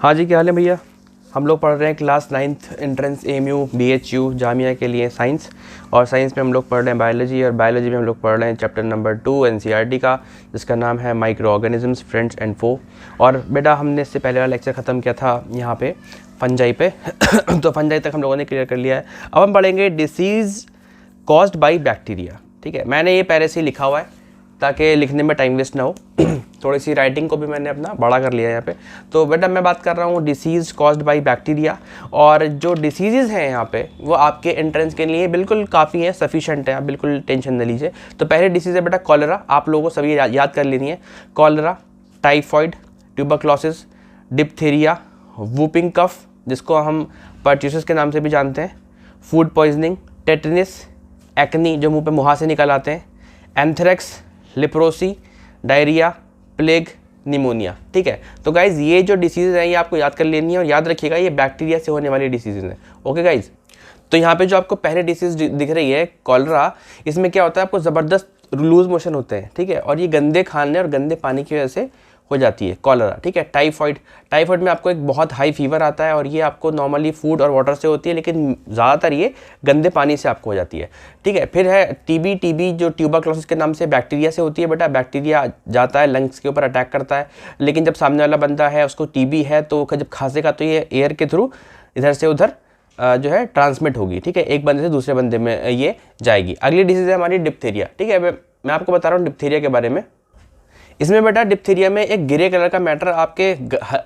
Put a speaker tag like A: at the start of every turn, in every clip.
A: हाँ जी, क्या हाल है भैया। हम लोग पढ़ रहे हैं class 9th entrance MU BHU Jamia के लिए साइंस। और साइंस में हम लोग पढ़ रहे हैं बायोलॉजी, और बायोलॉजी में हम लोग पढ़ रहे हैं चैप्टर नंबर 2 एनसीईआरटी का, जिसका नाम है माइक्रो ऑर्गेनिजम्स फ्रेंड्स एंड फो। और बेटा हमने इससे पहले वाला लेक्चर ख़त्म किया था यहाँ पे फंजाई पे तो फंजाई तक हम लोगों ने क्लियर कर लिया है। अब हम पढ़ेंगे डिसीज़ कॉज्ड बाई बैक्टीरिया। ठीक है, मैंने ये पहले से ही लिखा हुआ है ताकि लिखने में टाइम वेस्ट ना हो। थोड़ी सी राइटिंग को भी मैंने अपना बड़ा कर लिया है यहाँ पे। तो बेटा मैं बात कर रहा हूँ डिसीज़ कॉज्ड बाई बैक्टीरिया, और जो डिसीज़ हैं यहाँ पे वो आपके एंट्रेंस के लिए बिल्कुल काफ़ी है, सफिशेंट है, आप बिल्कुल टेंशन न लीजिए। तो पहले डिसीज़ है बेटा कॉलरा, आप लोगों को सभी याद कर लेनी है। Cholera, typhoid, tuberculosis, diphtheria, whooping cough जिसको हम पर्ट्यूसिस के नाम से भी जानते हैं, फूड पॉइजनिंग, टेटनिस, एक्नी जो मुंह पे मुहासे निकल आते हैं, anthrax, leprosy, diarrhoea, plague, pneumonia. ठीक है, तो गाइज ये जो डिसीज़ हैं ये आपको याद कर लेनी है, और याद रखिएगा ये बैक्टीरिया से होने वाली डिसीज़ हैं। ओके गाइज, तो यहाँ पे जो आपको पहले डिसीज़ दिख रही है कॉलरा, इसमें क्या होता है, आपको ज़बरदस्त लूज मोशन होते हैं। ठीक है, और ये गंदे खाने और गंदे पानी की वजह से हो जाती है कॉलरा। ठीक है, टाइफॉइड में आपको एक बहुत हाई फीवर आता है, और ये आपको नॉर्मली फूड और वाटर से होती है, लेकिन ज़्यादातर ये गंदे पानी से आपको हो जाती है। ठीक है, फिर है टीबी जो ट्यूबरक्लोसिस के नाम से बैक्टीरिया से होती है। बेटा बैक्टीरिया जाता है लंग्स के ऊपर अटैक करता है, लेकिन जब सामने वाला बंदा है उसको टीबी है तो जब खांसेगा तो ये एयर के थ्रू इधर से उधर जो है ट्रांसमिट होगी। ठीक है, एक बंदे से दूसरे बंदे में ये जाएगी। अगली डिसीज़ है हमारी डिप्थीरिया। ठीक है, मैं आपको बता रहा हूँ डिप्थीरिया के बारे में। इसमें बेटा डिप्थीरिया में एक ग्रे कलर का मैटर आपके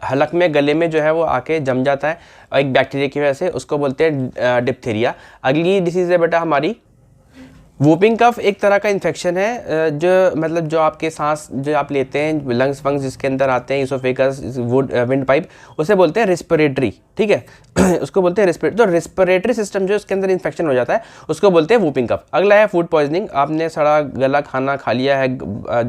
A: हलक में, गले में जो है वो आके जम जाता है, और एक बैक्टीरिया की वजह से, उसको बोलते हैं डिप्थीरिया। अगली डिसीज़ है बेटा हमारी वूपिंग कफ। एक तरह का इन्फेक्शन है जो मतलब जो आपके सांस जो आप लेते हैं, लंग्स वंग्स जिसके अंदर आते हैं, इसोफेगस, विंड पाइप, उसे बोलते हैं रेस्पिरेटरी। ठीक है उसको बोलते हैं रेस्पिरेटरी। तो रेस्पिरेटरी सिस्टम जो उसके अंदर इन्फेक्शन हो जाता है उसको बोलते हैं वूपिंग कफ। अगला है फूड पॉइजनिंग। आपने सड़ा गला खाना खा लिया है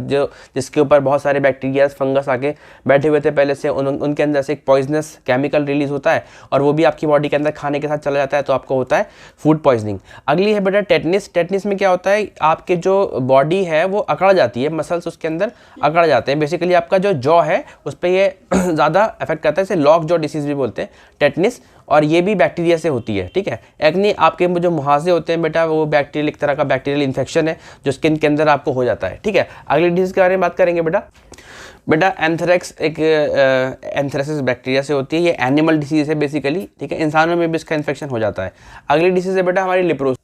A: जो जिसके ऊपर बहुत सारे बैक्टीरिया फंगस आके बैठे हुए थे पहले से, उनके अंदर से एक पॉइजनस केमिकल रिलीज होता है, और वो भी आपकी बॉडी के अंदर खाने के साथ चला जाता है, तो आपको होता है फूड पॉइजनिंग। अगली है बेटा टेटनिस। टेटनिस में क्या होता है, आपके जो बॉडी है वो अकड़ जाती है, मसल्स उसके अंदर अकड़ जाते हैं। बेसिकली आपका जो जॉ है उस पर ये ज़्यादा इफेक्ट करता है, इसे लॉक जॉ डिसीज भी बोलते हैं टेटनिस, और ये भी बैक्टीरिया से होती है। ठीक है, एक्नी, आपके जो मुहासे होते हैं बेटा वो बैक्टीरियल, एक तरह का बैक्टीरियल इन्फेक्शन है जो स्किन के अंदर आपको हो जाता है। ठीक है, अगली डिसीज के बारे में बात करेंगे बेटा एंथ्रेक्स। एक एंथ्रेसिस बैक्टीरिया से होती है, ये एनिमल डिसीज है बेसिकली। ठीक है, इंसानों में भी इसका इन्फेक्शन हो जाता है। अगली डिसीज है बेटा हमारी लिप्रोसी।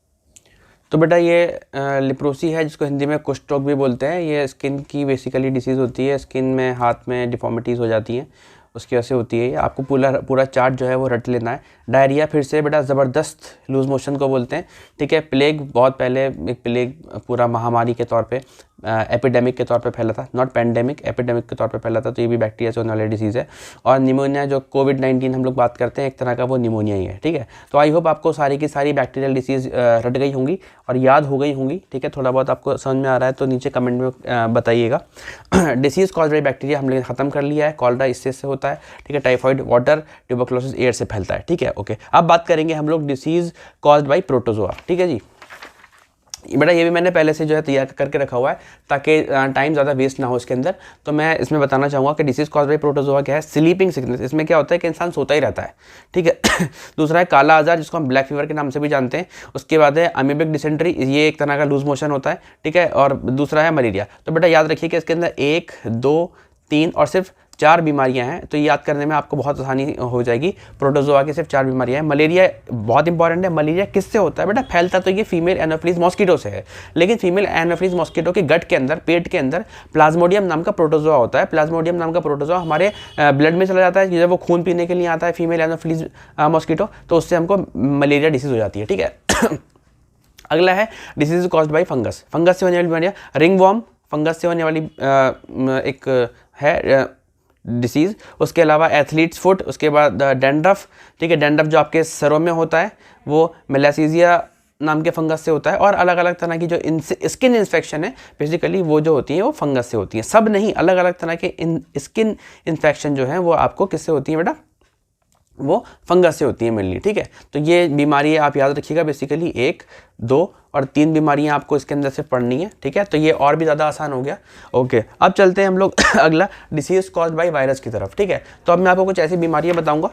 A: तो बेटा ये लिप्रोसी है जिसको हिंदी में कुष्ठ रोग भी बोलते हैं। ये स्किन की बेसिकली डिसीज़ होती है, स्किन में हाथ में डिफॉर्मिटीज़ हो जाती हैं, उसकी वजह से होती है। आपको पूरा चार्ट जो है वो रट लेना है। डायरिया फिर से बेटा ज़बरदस्त लूज मोशन को बोलते हैं। ठीक है, प्लेग, बहुत पहले एक प्लेग पूरा महामारी के तौर पे, एपिडेमिक के तौर पे फैला था, नॉट पेंडेमिक, एपिडेमिक के तौर पे फैला था, तो ये भी बैक्टीरिया से होने वाली डिसीज़ है। और निमोनिया जो कोविड-19 हम लोग बात करते हैं, एक तरह का वो निमोनिया ही है। ठीक है, तो आई होप आपको सारी की सारी बैक्टीरियल डिसीज़ रट गई होंगी और याद हो गई होंगी। ठीक है, थोड़ा बहुत आपको समझ में आ रहा है तो नीचे कमेंट में बताइएगा। डिसीज़ कॉज्ड बाय बैक्टीरिया हम लोग ख़त्म कर लिया है। कॉलरा इससे होता है। ठीक है, टाइफॉइड वाटर, ट्यूबरक्लोसिस एयर से फैलता है। ठीक है, ओके। अब बात करेंगे हम लोग डिसीज़ कॉज्ड बाय प्रोटोजोआ। ठीक है जी, बेटा ये भी मैंने पहले से जो है तैयार करके रखा हुआ है ताकि टाइम ज़्यादा वेस्ट ना हो इसके अंदर। तो मैं इसमें बताना चाहूँगा कि डिसीज़ कॉज्ड बाय प्रोटोजोआ क्या है। स्लीपिंग सिकनेस, इसमें क्या होता है कि इंसान सोता ही रहता है। ठीक है दूसरा है काला आजार जिसको हम ब्लैक फीवर के नाम से भी जानते हैं। उसके बाद है अमीबिक डिसेंट्री, ये एक तरह का लूज मोशन होता है। ठीक है, और दूसरा है मलेरिया। तो बेटा याद रखिए कि इसके अंदर 1, 2, 3 और सिर्फ 4 बीमारियां हैं, तो ये याद करने में आपको बहुत आसानी हो जाएगी। प्रोटोजोआ की सिर्फ 4 बीमारियां हैं। मलेरिया बहुत इंपॉर्टेंट है। मलेरिया किससे होता है बेटा? फैलता तो ये फीमेल एनोफिलीज मॉस्किटो से है, लेकिन फीमेल एनोफिलीज मॉस्किटो के गट के अंदर, पेट के अंदर प्लाज्मोडियम नाम का प्रोटोजोआ होता है। प्लाज्मोडियम नाम का प्रोटोजोआ हमारे ब्लड में चला जाता है, जब वो खून पीने के लिए आता है फीमेल एनोफिलीज मॉस्किटो, तो उससे हमको मलेरिया डिसीज हो जाती है। ठीक है अगला है disease caused by fungus. Fungus से होने वाली बीमारियां, रिंग वॉर्म फंगस से होने वाली एक है डिसीज़। उसके अलावा एथलीट्स फुट, उसके बाद डैंड्रफ। ठीक है, डैंड्रफ जो आपके सरों में होता है वो मेलासीजिया नाम के फंगस से होता है। और अलग अलग तरह की जो स्किन इन्फेक्शन है बेसिकली वो जो होती हैं वो फंगस से होती हैं। सब नहीं, अलग अलग तरह के स्किन इन्फेक्शन जो हैं वो आपको किससे होती हैं बेटा? वो फंगस से होती है मेनली। ठीक है, तो ये बीमारी आप याद रखिएगा बेसिकली 1, 2 और 3 बीमारियां आपको इसके अंदर से पढ़नी है, ठीक है। तो ये और भी ज़्यादा आसान हो गया। ओके, अब चलते हैं हम लोग अगला डिसीज कॉज्ड बाय वायरस की तरफ, ठीक है। तो अब मैं आपको कुछ ऐसी बीमारियां बताऊंगा,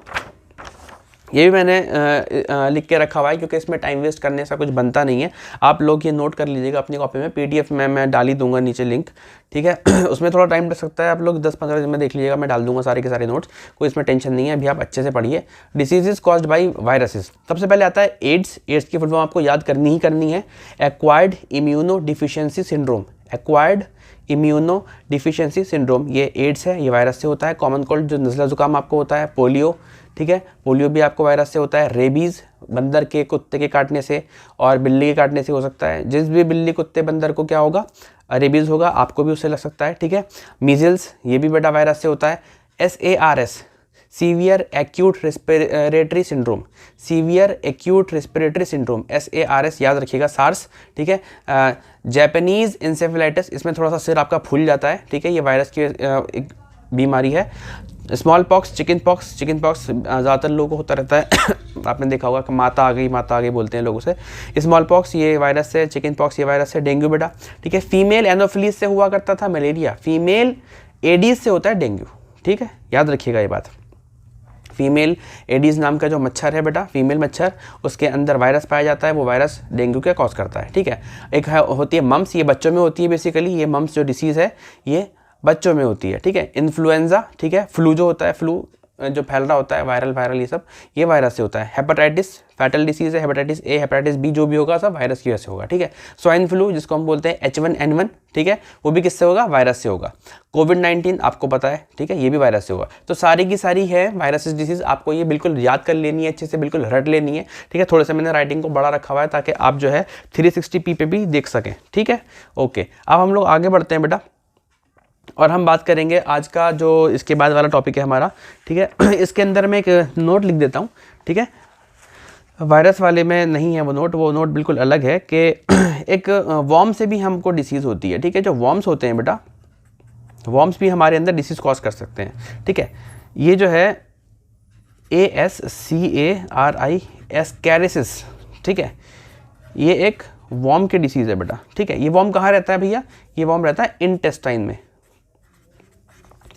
A: ये भी मैंने लिख के रखा हुआ है क्योंकि इसमें टाइम वेस्ट करने से कुछ बनता नहीं है। आप लोग ये नोट कर लीजिएगा अपनी कॉपी में, PDF में मैं डाल ही दूंगा नीचे लिंक, ठीक है। उसमें थोड़ा टाइम लग सकता है, आप लोग 10-15 दिन में देख लीजिएगा, मैं डाल दूंगा सारे के सारे नोट्स, कोई इसमें टेंशन नहीं है। अभी आप अच्छे से पढ़िए। डिसीजेज कॉज्ड बाय वायरसेस, सबसे पहले आता है एड्स। एड्स की फुल फॉर्म आपको याद करनी ही करनी है, acquired immuno deficiency syndrome. Acquired immuno deficiency syndrome, ये एड्स है, ये वायरस से होता है। कॉमन कोल्ड जो नज़ला ज़ुकाम आपको होता है, पोलियो, ठीक है, पोलियो भी आपको वायरस से होता है। रेबीज़ बंदर के कुत्ते के काटने से और बिल्ली के काटने से हो सकता है। जिस भी बिल्ली कुत्ते बंदर को क्या होगा, रेबीज़ होगा, आपको भी उससे लग सकता है, ठीक है। मीजल्स, ये भी बेटा वायरस से होता है। SARS, severe acute respiratory syndrome, severe acute respiratory syndrome, SARS याद रखिएगा, सार्स, ठीक है। जापानीज़ इंसेफेलाइटिस, इसमें थोड़ा सा सिर आपका फूल जाता है, ठीक है, ये वायरस की एक बीमारी है। Small pox, chicken pox, chicken pox ज़्यादातर लोगों को होता रहता है आपने देखा होगा कि माता आ गई बोलते हैं लोगों से। स्मॉल पॉक्स ये वायरस से, चिकन पॉक्स ये वायरस से। डेंगू बेटा, ठीक है, फीमेल एनोफिलीज से हुआ करता था मलेरिया, फीमेल एडीज से होता है डेंगू, ठीक है, याद रखिएगा ये बात। फीमेल एडीज नाम का जो मच्छर है बेटा, फीमेल मच्छर, उसके अंदर वायरस पाया जाता है, वो वायरस डेंगू का कॉज करता है, ठीक है। एक होती है मम्स, ये बच्चों में होती है बेसिकली, ये मम्स जो डिसीज़ है ये बच्चों में होती है, ठीक है। इन्फ्लुएंजा, ठीक है, फ्लू जो होता है, फ्लू जो फैल रहा होता है, वायरल ये सब, ये वायरस से होता है। हेपेटाइटिस, फैटल डिसीज़ है, हेपेटाइटिस A, हेपेटाइटिस B जो भी होगा सब वायरस की वजह से होगा, ठीक है। स्वाइन फ्लू जिसको हम बोलते हैं H1N1, ठीक है, वो भी किससे होगा, वायरस से होगा। कोविड-19 आपको पता है, ठीक है, ये भी वायरस से होगा। तो सारी की सारी है वायरसेस डिसीज़, आपको ये बिल्कुल याद कर लेनी है, अच्छे से बिल्कुल रट लेनी है, ठीक है। थोड़ा सा मैंने राइटिंग को बड़ा रखा हुआ है ताकि आप जो है 360p पे भी देख सकें, ठीक है। ओके, अब हम लोग आगे बढ़ते हैं बेटा, और हम बात करेंगे आज का जो इसके बाद वाला टॉपिक है हमारा, ठीक है। इसके अंदर मैं एक नोट लिख देता हूँ, ठीक है, वायरस वाले में नहीं है वो नोट बिल्कुल अलग है कि एक वॉर्म से भी हमको डिसीज़ होती है, ठीक है। जो वॉर्म्स होते हैं बेटा, वॉर्म्स भी हमारे अंदर डिसीज़ कॉज कर सकते हैं, ठीक है। ये जो है ASCARIS कैरिसिस, ठीक है, ये एक वॉर्म की डिसीज़ है बेटा, ठीक है। ये वॉर्म कहाँ रहता है भैया, ये वॉर्म रहता है इंटेस्टाइन में,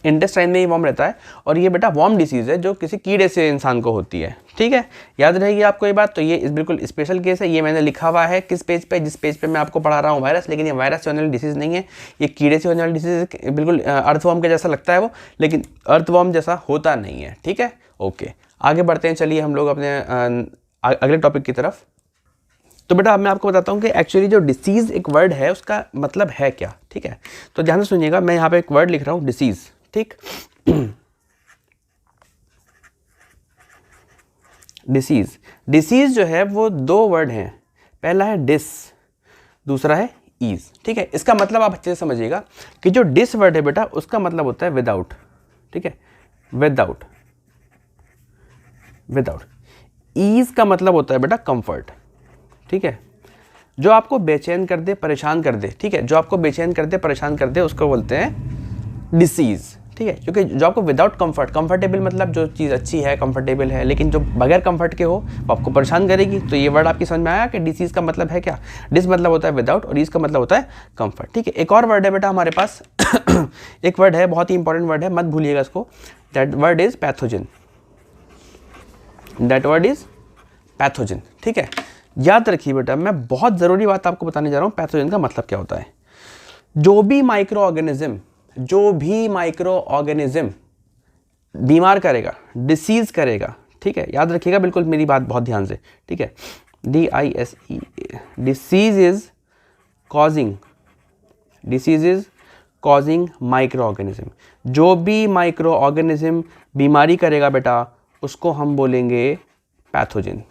A: इंटेस्टाइन में ये वॉर्म रहता है। और ये बेटा वॉर्म डिसीज़ है जो किसी कीड़े से इंसान को होती है, ठीक है, याद रहेगी आपको ये बात। तो ये इस बिल्कुल स्पेशल केस है, ये मैंने लिखा हुआ है किस पेज पे, जिस पेज पे मैं आपको पढ़ा रहा हूँ वायरस, लेकिन ये वायरस से होने वाली डिसीज़ नहीं है, ये कीड़े से होने वाली डिसीज़, बिल्कुल अर्थवॉर्म के जैसा लगता है वो, लेकिन अर्थवॉर्म जैसा होता नहीं है, ठीक है। ओके, आगे बढ़ते हैं, चलिए हम लोग अपने अगले टॉपिक की तरफ। तो बेटा अब मैं आपको बताता हूँ कि एक्चुअली जो डिसीज़ एक वर्ड है उसका मतलब है क्या, ठीक है। तो ध्यान से सुनिएगा, मैं यहाँ पे एक वर्ड लिख रहा हूँ, डिसीज़, ठीक। डिसीज़ जो है वो 2 वर्ड हैं, पहला है डिस, दूसरा है ईज, ठीक है। इसका मतलब आप अच्छे से समझिएगा कि जो डिस वर्ड है बेटा उसका मतलब होता है विदाउट, ठीक है, विदाउट। ईज का मतलब होता है बेटा कंफर्ट, ठीक है, जो आपको बेचैन कर दे, परेशान कर दे, ठीक है, जो आपको बेचैन कर दे, परेशान कर दे, उसको बोलते हैं डिसीज़, ठीक है। क्योंकि जो आपको विदाउट कंफर्टेबल मतलब जो चीज़ अच्छी है, कंफर्टेबल है, लेकिन जो बगैर कंफर्ट के हो वो आपको परेशान करेगी। तो ये वर्ड आपकी समझ में आया कि डिसीज़ का मतलब है क्या, डिस मतलब होता है विदाउट और ईज का मतलब होता है कंफर्ट, ठीक है। एक और वर्ड है बेटा हमारे पास एक वर्ड है, बहुत ही इंपॉर्टेंट वर्ड है, मत भूलिएगा इसको, that word is pathogen, that word is pathogen, ठीक है। याद रखिए बेटा, मैं बहुत ज़रूरी बात आपको बताने जा रहा हूँ, पैथोजन का मतलब क्या होता है। जो भी माइक्रो ऑर्गेनिज्म बीमार करेगा, डिसीज़ करेगा, ठीक है, याद रखिएगा बिल्कुल मेरी बात बहुत ध्यान से, ठीक है। DISE, disease is causing micro organism. जो भी माइक्रो ऑर्गेनिज्म बीमारी करेगा बेटा उसको हम बोलेंगे पैथोजन।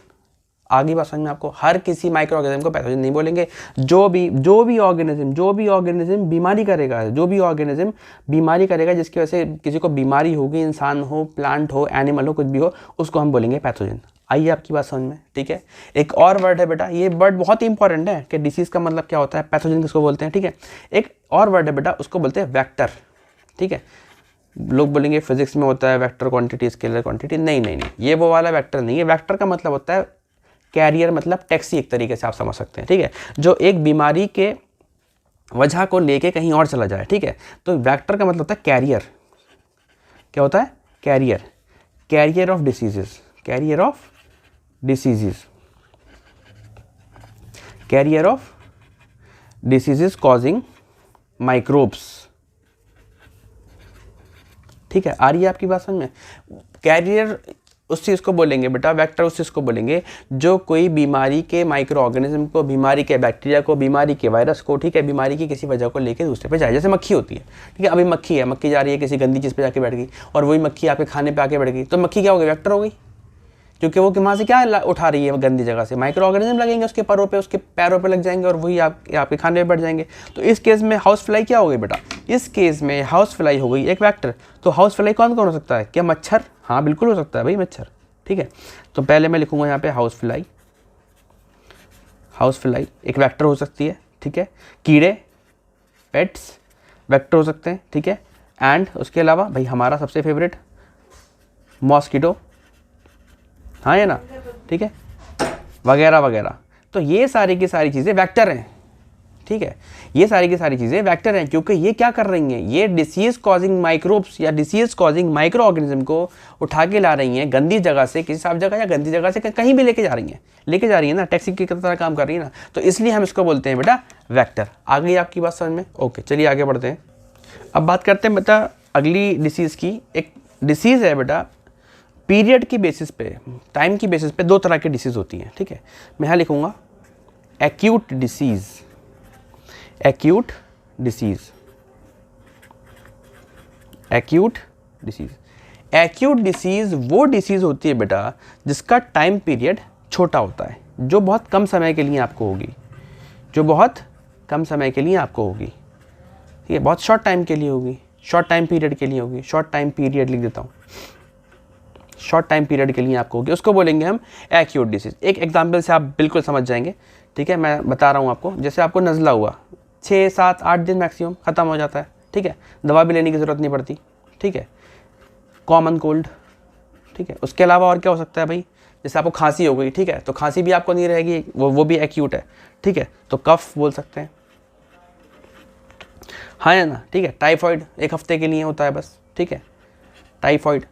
A: आगे बात समझ में आपको, हर किसी माइक्रो ऑर्गेनिज्म को पैथोजन नहीं बोलेंगे, जो भी ऑर्गेनिज्म बीमारी करेगा, जो भी ऑर्गेनिज्म बीमारी करेगा जिसकी वजह से किसी को बीमारी होगी, इंसान हो, प्लांट हो, एनिमल हो, कुछ भी हो, उसको हम बोलेंगे पैथोजन। आइए आपकी बात समझ में, ठीक है। एक और वर्ड है बेटा, ये वर्ड बहुत ही इंपॉर्टेंट है कि डिसीज़ का मतलब क्या होता है, पैथोजन किसको बोलते हैं, ठीक है। एक और वर्ड है बेटा, उसको बोलते हैं वेक्टर, ठीक है। लोग बोलेंगे फिजिक्स में होता है वेक्टर क्वांटिटी, स्केलर क्वांटिटी, नहीं, ये वो वाला वेक्टर नहीं है। वेक्टर का मतलब होता है कैरियर मतलब टैक्सी एक तरीके से आप समझ सकते हैं, ठीक है, जो एक बीमारी के वजह को लेके कहीं और चला जाए, ठीक है। तो वेक्टर का मतलब होता है कैरियर, क्या होता है, carrier, carrier of diseases, carrier of diseases, carrier of diseases causing microbes, ठीक है। आ रही है आपकी बात समझ में। कैरियर उस चीज़ को बोलेंगे बेटा, वेक्टर उस चीज़ को बोलेंगे जो कोई बीमारी के माइक्रो ऑर्गेनिज्म को, बीमारी के बैक्टीरिया को, बीमारी के वायरस को, ठीक है, बीमारी की किसी वजह को लेकर दूसरे पे जाए। जैसे मक्खी होती है, ठीक है, अभी मक्खी है, मक्खी जा रही है किसी गंदी चीज़ पे जाके बैठ गई और वही मक्खी आपके खाने पे आके बैठ गई, तो मक्खी क्या हो गई, वेक्टर हो गई, क्योंकि वो वहाँ से क्या उठा रही है गंदी जगह से, माइक्रो ऑर्गेनिज्म लगेंगे उसके परों पे, उसके पैरों पे लग जाएंगे और वही आपके खाने पे बैठ जाएंगे। तो इस केस में हाउस फ्लाई क्या हो गई बेटा, इस केस में हाउस फ्लाई हो गई एक वेक्टर। तो हाउस फ्लाई कौन कौन हो सकता है, क्या मच्छर, हाँ बिल्कुल हो सकता है भाई मच्छर, ठीक है। तो पहले मैं लिखूंगा यहाँ पे हाउस फ्लाई, हाउस फ्लाई एक वेक्टर हो सकती है, ठीक है। कीड़े, पेट्स वेक्टर हो सकते हैं, ठीक है। एंड उसके अलावा भाई हमारा सबसे फेवरेट मॉस्किटो, हाँ या ना, ठीक है, वगैरह वगैरह। तो ये सारी की सारी चीज़ें वेक्टर हैं, ठीक है, ये सारी की सारी चीज़ें वेक्टर हैं, क्योंकि ये क्या कर रही हैं, ये डिसीज कॉजिंग माइक्रोब्स या डिसीज कॉजिंग माइक्रो ऑर्गेनिज्म को उठा के ला रही हैं गंदी जगह से, किसी साफ जगह या गंदी जगह से कहीं भी लेके जा रही हैं ना, टैक्सी की तरह काम कर रही है ना, तो इसलिए हम इसको बोलते हैं बेटा वेक्टर। आ गई आपकी बात समझ में, ओके, चलिए आगे बढ़ते हैं। अब बात करते हैं बेटा अगली डिसीज़ की। एक डिसीज़ है बेटा पीरियड की बेसिस पे, टाइम की बेसिस पे दो तरह की डिसीज़ होती हैं, ठीक है। मैं यहाँ लिखूँगा acute disease, acute disease, acute disease. Acute disease वो डिसीज़ होती है बेटा जिसका टाइम पीरियड छोटा होता है, जो बहुत कम समय के लिए आपको होगी, जो बहुत कम समय के लिए आपको होगी, ठीक है, बहुत शॉर्ट टाइम के लिए होगी, शॉर्ट टाइम पीरियड के लिए होगी, शॉर्ट टाइम पीरियड लिख देता हूँ, शॉर्ट टाइम पीरियड के लिए आपको होगी, उसको बोलेंगे हम एक्यूट डिसीज। एक एग्जांपल से आप बिल्कुल समझ जाएंगे, ठीक है, मैं बता रहा हूँ आपको। जैसे आपको नज़ला हुआ 6, 7, 8 दिन मैक्सिमम ख़त्म हो जाता है, ठीक है, दवा भी लेने की ज़रूरत नहीं पड़ती, ठीक है, कॉमन कोल्ड, ठीक है। उसके अलावा और क्या हो सकता है भाई, जैसे आपको खांसी हो गई, ठीक है, तो खांसी भी आपको नहीं रहेगी, वो भी एक्यूट है, ठीक है, तो कफ बोल सकते हैं, हाँ है ना, ठीक है। टाइफॉइड 1 हफ्ते के लिए होता है बस, ठीक है, टाइफॉइड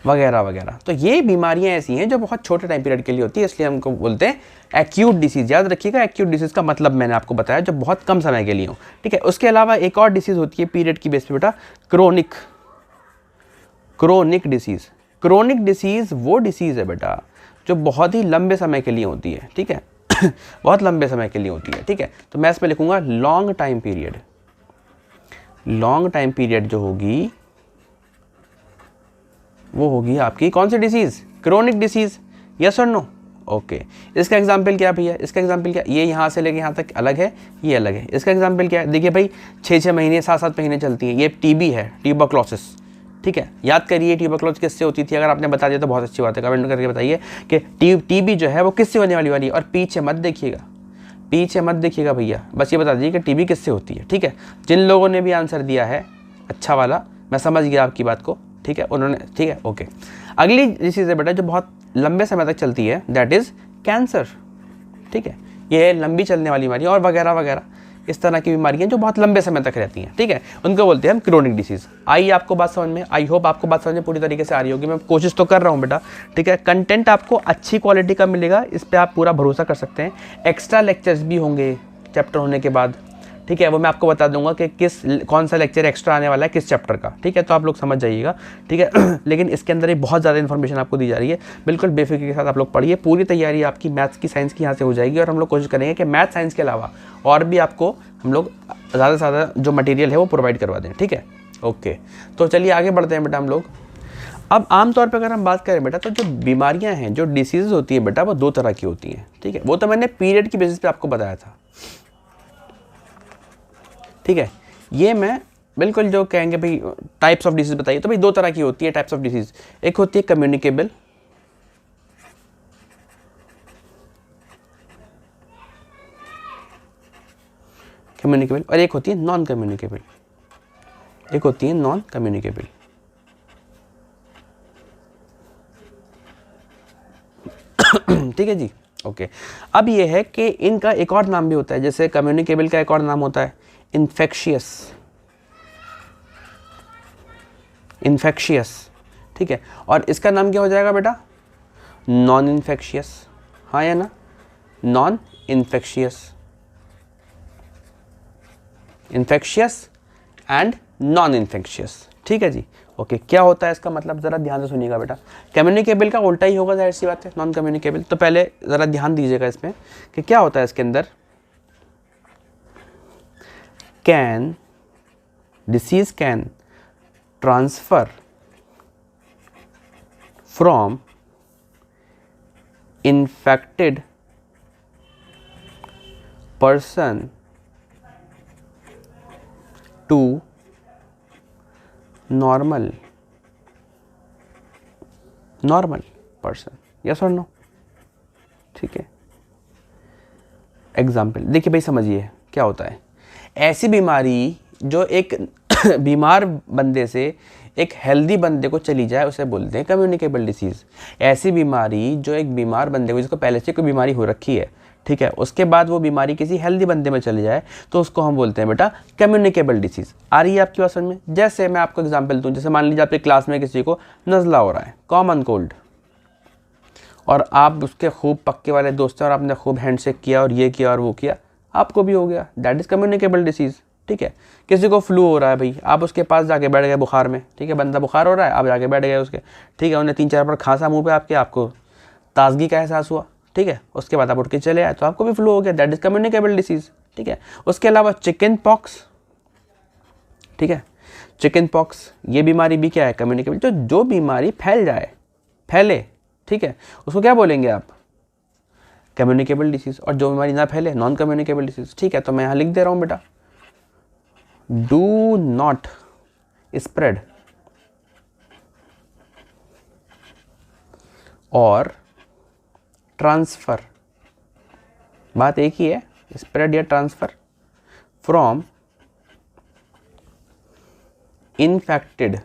A: वगैरह वगैरह। तो ये बीमारियां ऐसी हैं जो बहुत छोटे टाइम पीरियड के लिए होती है, इसलिए हमको बोलते हैं एक्यूट डिसीज़। याद रखिएगा, एक्यूट डिसीज़ का मतलब मैंने आपको बताया जो बहुत कम समय के लिए हो, ठीक है। उसके अलावा एक और डिसीज़ होती है पीरियड की बेस पे बेटा, chronic, chronic disease. Chronic disease वो डिसीज़ है बेटा जो बहुत ही लंबे समय के लिए होती है, ठीक है बहुत लंबे समय के लिए होती है, ठीक है। तो मैं इसमें लिखूंगा long time period. Long time period जो होगी वो होगी आपकी कौन सी डिसीज़, क्रोनिक डिसीज़, यस और नो, ओके। इसका एग्जाम्पल क्या भैया, इसका एग्जाम्पल क्या, ये यहाँ से लेके यहाँ तक अलग है, ये अलग है। इसका एग्जाम्पल क्या है, देखिए भाई 6-6 महीने 7-7 महीने चलती हैं, ये टीबी है, ट्यूबरक्लोसिस, ठीक है। याद करिए ट्यूबरक्लोसिस किससे होती थी, अगर आपने बता दिया तो बहुत अच्छी बात है, कमेंट करके बताइए कि टीबी जो है वो किससे होने वाली है। और पीछे मत देखिएगा, पीछे मत देखिएगा भैया, बस ये बता दीजिए कि टीबी किससे होती है, ठीक है। जिन लोगों ने भी आंसर दिया है अच्छा वाला, मैं समझ गया आपकी बात को, ठीक है, उन्होंने, ठीक है, ओके। अगली डिसीज़ है बेटा जो बहुत लंबे समय तक चलती है, दैट इज़ कैंसर, ठीक है। ये लंबी चलने वाली बीमारी और वगैरह वगैरह, इस तरह की बीमारियां जो बहुत लंबे समय तक रहती हैं, ठीक है, उनको बोलते हैं हम क्रोनिक डिसीज़। आई आपको बात समझ में, आई होप आपको बात समझ में पूरी तरीके से आ रही होगी, मैं कोशिश तो कर रहा हूँ बेटा, ठीक है। कंटेंट आपको अच्छी क्वालिटी का मिलेगा, इस पर आप पूरा भरोसा कर सकते हैं। एक्स्ट्रा लेक्चर्स भी होंगे चैप्टर होने के बाद, ठीक है, वो मैं आपको बता दूंगा कि कौन सा लेक्चर एक्स्ट्रा आने वाला है किस चैप्टर का, ठीक है, तो आप लोग समझ जाइएगा, ठीक है लेकिन इसके अंदर एक बहुत ज़्यादा इन्फॉर्मेशन आपको दी जा रही है, बिल्कुल बेफिक्र के साथ आप लोग पढ़िए, पूरी तैयारी आपकी मैथ्स की साइंस की यहाँ से हो जाएगी। और हम लोग कोशिश करेंगे कि मैथ साइंस के अलावा और भी आपको हम लोग ज़्यादा से ज़्यादा जो मटीरियल है वो प्रोवाइड करवा दें, ठीक है, ओके। तो चलिए आगे बढ़ते हैं बेटा हम लोग। अब आमतौर पर अगर हम बात करें बेटा, तो जो बीमारियाँ हैं, जो डिसीज़ होती है बेटा, वो 2 तरह की होती हैं, ठीक है, वो तो मैंने पीरियड की बेसिस पे आपको बताया था, ठीक है। ये मैं बिल्कुल जो कहेंगे भाई टाइप्स ऑफ डिसीज बताइए, तो भाई 2 तरह की होती है टाइप्स ऑफ डिसीज। एक होती है कम्युनिकेबल, कम्युनिकेबल, और एक होती है नॉन कम्युनिकेबल, एक होती है नॉन कम्युनिकेबल। ठीक है जी, ओके। अब ये है कि इनका एक और नाम भी होता है, जैसे कम्युनिकेबल का एक और नाम होता है इन्फेक्शियस, इन्फेक्शियस, ठीक है। और इसका नाम क्या हो जाएगा बेटा? नॉन इन्फेक्शियस, हाँ या ना? Non infectious, infectious and non infectious, ठीक है जी, ओके। क्या होता है इसका मतलब, ज़रा ध्यान से सुनिएगा बेटा। कम्युनिकेबल का उल्टा ही होगा, जाहिर सी बात है, नॉन कम्युनिकेबल। तो पहले ज़रा ध्यान दीजिएगा इसमें कि क्या होता है इसके अंदर। Can, disease can transfer from infected person to normal person, yes और नो, ठीक है। एग्जाम्पल देखिए भाई, समझिए क्या होता है। ऐसी बीमारी जो एक बीमार बंदे से एक हेल्दी बंदे को चली जाए उसे बोलते हैं कम्युनिकेबल डिसीज़। ऐसी बीमारी जो एक बीमार बंदे को, जिसको पहले से कोई बीमारी हो रखी है, ठीक है, उसके बाद वो बीमारी किसी हेल्दी बंदे में चली जाए तो उसको हम बोलते हैं बेटा कम्युनिकेबल डिसीज़। आ रही है आपकी बात समझ में? जैसे मैं आपको एग्जांपल दूं, जैसे मान लीजिए आपकी क्लास में किसी को नज़ला हो रहा है, कॉमन कोल्ड, और आप उसके खूब पक्के वाले दोस्त हैं और आपने खूब हैंडशेक किया और ये किया और वो किया, आपको भी हो गया, दैट इज़ कम्युनिकेबल डिसीज़, ठीक है। किसी को फ्लू हो रहा है भाई, आप उसके पास जाके बैठ गए बुखार में, ठीक है, बंदा बुखार हो रहा है, आप जाके बैठ गए उसके, ठीक है, उन्हें 3-4 बार खांसा मुँह पे आपके, आपको ताजगी का एहसास हुआ, ठीक है, उसके बाद आप उठ के चले आए तो आपको भी फ्लू हो गया, दैट इज कम्युनिकेबल डिसीज, ठीक है। उसके अलावा चिकन पॉक्स, ठीक है, चिकन पॉक्स ये बीमारी भी क्या है? कम्युनिकेबल। जो बीमारी फैले, ठीक है, उसको क्या बोलेंगे आप? Communicable disease. और जो बीमारी ना फैले, नॉन कम्युनिकेबल डिसीज, ठीक है। तो मैं यहाँ लिख दे रहा हूँ बेटा, डू नॉट स्प्रेड और ट्रांसफर, बात एक ही है, स्प्रेड या transfer, from infected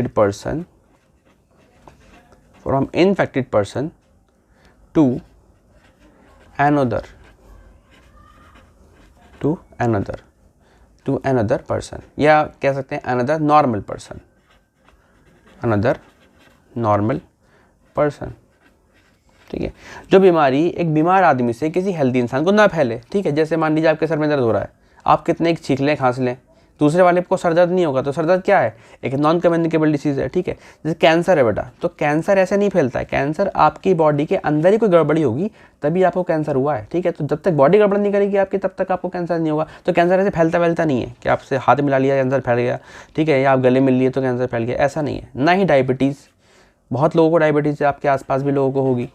A: person to another person, या कह सकते हैं अनदर नॉर्मल पर्सन, ठीक है। जो बीमारी एक बीमार आदमी से किसी हेल्दी इंसान को ना फैले, ठीक है। जैसे मान लीजिए आपके सर में दर्द हो रहा है, आप कितने एक छींक लें, खांस लें, दूसरे वाले को सर दर्द नहीं होगा, तो सर दर्द क्या है? एक नॉन कम्युनिकेबल डिसीज़ है, ठीक है। जैसे कैंसर है बेटा, तो कैंसर ऐसे नहीं फैलता है, कैंसर आपकी बॉडी के अंदर ही कोई गड़बड़ी होगी तभी आपको कैंसर हुआ है, ठीक है। तो जब तक बॉडी गड़बड़ नहीं करेगी आपकी, तब तक आपको कैंसर नहीं होगा। तो कैंसर ऐसे फैलता नहीं है कि आपसे हाथ मिला लिया कैंसर फैल गया, ठीक है, या आप गले मिल लिए तो कैंसर फैल गया, ऐसा नहीं है। ना ही डायबिटीज़, बहुत लोगों को डायबिटीज़ है, आपके आसपास भी लोगों को होगी,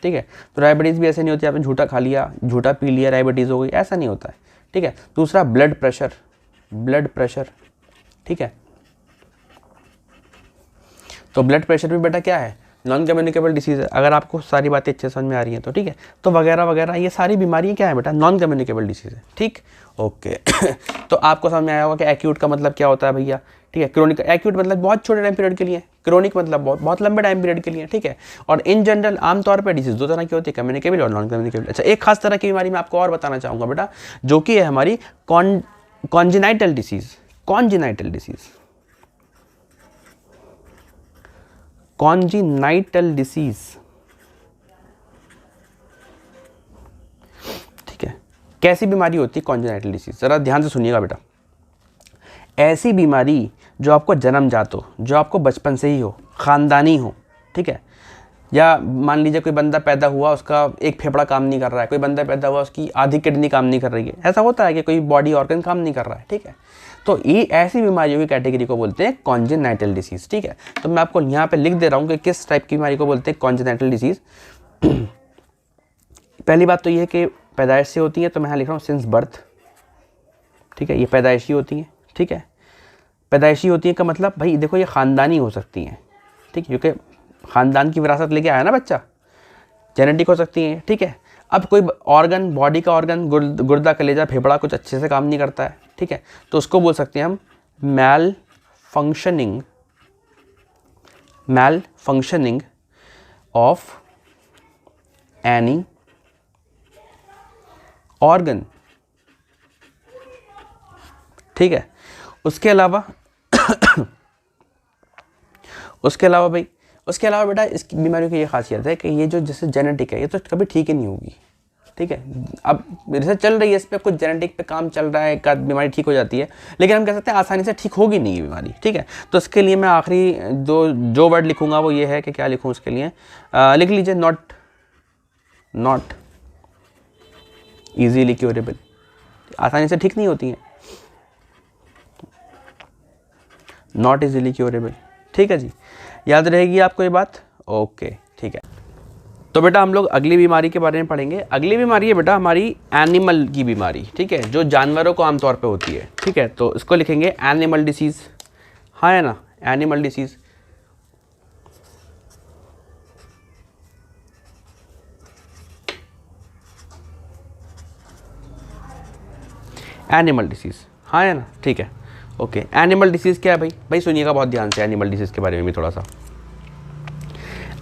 A: ठीक है। तो डायबिटीज़ भी ऐसे नहीं होती आपने झूठा खा लिया, झूठा पी लिया, डायबिटीज़ हो गई, ऐसा नहीं होता है, ठीक है। दूसरा ब्लड प्रेशर, ठीक है। तो ब्लड प्रेशर भी बेटा क्या है? नॉन कम्युनिकेबल डिसीज़ है। अगर आपको सारी बातें अच्छे समझ में आ रही हैं तो ठीक है। तो वगैरह वगैरह ये सारी बीमारियाँ क्या है बेटा? नॉन कम्युनिकेबल डिसीज़ है, ठीक, ओके। तो आपको समझ में आया होगा कि एक्यूट का मतलब क्या होता है भैया, ठीक है। क्रोनिक, एक्यूट मतलब बहुत छोटे टाइम पीरियड के लिए, क्रोनिक मतलब बहुत लंबे टाइम पीरियड के लिए, ठीक है। और इन जनरल आमतौर पर डिसीज दो तरह की होती है, कम्युनिकेबल और नॉन कम्युनिकेबल। अच्छा, एक खास तरह की बीमारी मैं आपको और बताना चाहूँगा बेटा, जो कि है हमारी कॉन्जेनाइटल डिसीज़, कॉन्जेनाइटल डिसीज, ठीक है। कैसी बीमारी होती है कॉन्जेनाइटल डिसीज? जरा ध्यान से सुनिएगा बेटा। ऐसी बीमारी जो आपको जन्मजात हो, जो आपको बचपन से ही हो, खानदानी हो, ठीक है। या मान लीजिए कोई बंदा पैदा हुआ, उसका एक फेफड़ा काम नहीं कर रहा है, कोई बंदा पैदा हुआ उसकी आधी किडनी काम नहीं कर रही है, ऐसा होता है कि कोई बॉडी ऑर्गन काम नहीं कर रहा है, ठीक है। तो ये ऐसी बीमारियों की कैटेगरी को बोलते हैं कॉन्जेनाइटल डिसीज़, ठीक है। तो मैं आपको यहाँ पे लिख दे रहा हूँ कि किस टाइप की बीमारी को बोलते हैं कॉन्जेनाइटल डिसीज़। पहली बात तो ये है कि पैदाइश से होती है, तो मैं यहाँ लिख रहा हूँ सिंस बर्थ, ठीक है। ये पैदाइशी होती हैं, ठीक है। पैदाइशी होती है का मतलब भाई देखो, ये ख़ानदानी हो सकती हैं, ठीक है, क्योंकि ख़ानदान की विरासत लेके आया ना बच्चा, जेनेटिक हो सकती हैं, ठीक है। अब कोई ऑर्गन, बॉडी का ऑर्गन, गुर्दा, कलेजा, फेफड़ा कुछ अच्छे से काम नहीं करता है, ठीक है, तो उसको बोल सकते हैं हम malfunctioning malfunctioning of any organ. ठीक है, उसके अलावा भाई, उसके अलावा बेटा इस बीमारियों की ये खासियत है कि ये जो जैसे जेनेटिक है, ये तो कभी ठीक ही नहीं होगी। ठीक है, अब रिसर्च चल रही है इस पर, कुछ जेनेटिक पे काम चल रहा है, एक आध बीमारी ठीक हो जाती है, लेकिन हम कह सकते हैं आसानी से ठीक होगी नहीं ये बीमारी। ठीक है, तो इसके लिए मैं आखिरी जो वर्ड लिखूंगा वो ये है कि क्या लिखूं उसके लिए, लिख लीजिए नॉट ईजीली क्योरेबल, आसानी से ठीक नहीं होती हैं, नॉट इजीली क्योरेबल। ठीक है जी, याद रहेगी आपको ये बात। ओके ठीक है, तो बेटा हम लोग अगली बीमारी के बारे में पढ़ेंगे। अगली बीमारी है बेटा हमारी एनिमल की बीमारी। ठीक है, जो जानवरों को आमतौर पे होती है। ठीक है, तो इसको लिखेंगे एनिमल डिसीज़। हाँ है ना, एनिमल डिसीज़। एनिमल डिसीज़, हाँ है ना, ठीक है। ओके, एनिमल डिसीज़ क्या है भाई सुनिएगा बहुत ध्यान से एनिमल डिसीज़ के बारे में भी थोड़ा सा।